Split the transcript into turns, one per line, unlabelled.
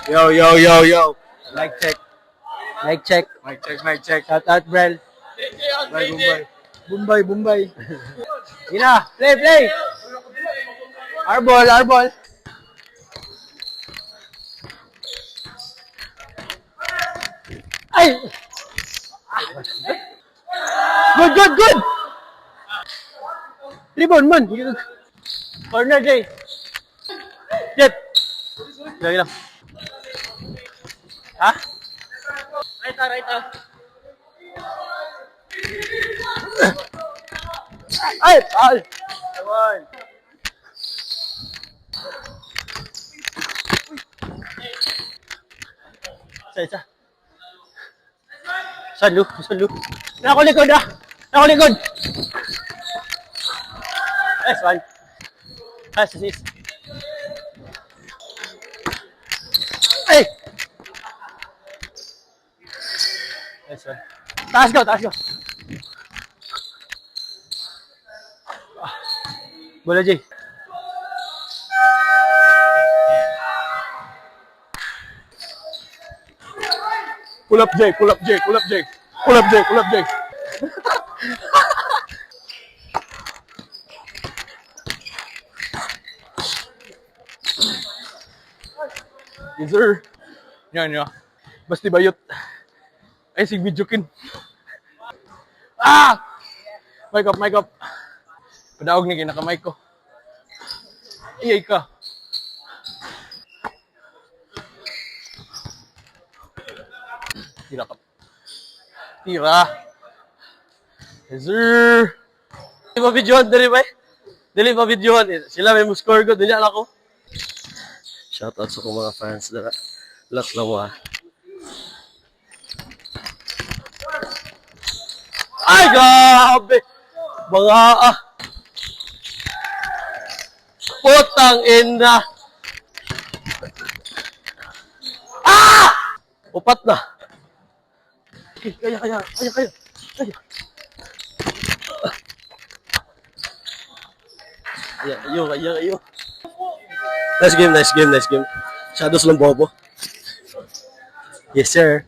Yo, yo, yo, yo.
Mic check. Mic check.
Mic check, mic check.
Shout out, Brel.
Bye, Bombay.
Bombay, Bombay. Ina, play, play. Our ball, our ball. Ay! Good, good, good! Rebound man. Corner, Jay. Jet. Lagi lang. Ha? Right, right. Ay! Ay! Come on. Isa. Salo. Nako likod ah! Nako likod! Nice one. Nice assist. Ay! Nice one. Taas go. Bola, Jay.
Pull up, Jay. Yes, sir. Yan. Basti bayot. Ay, si Vidjokin. Ah! Mic up. Padaog na kinaka-mic ko. Iyay ka. Tira. Yes, sir. Dili pa videohan, Dili pa videohan. Sila may score ko, dili ako.
Shoutout sa kong mga fans na Latlawa.
Ay, grabe!
Mga putang ina. Upat na.
Okay, kaya.
Ayo. Nice game. Shadows ng bobo. Yes, sir.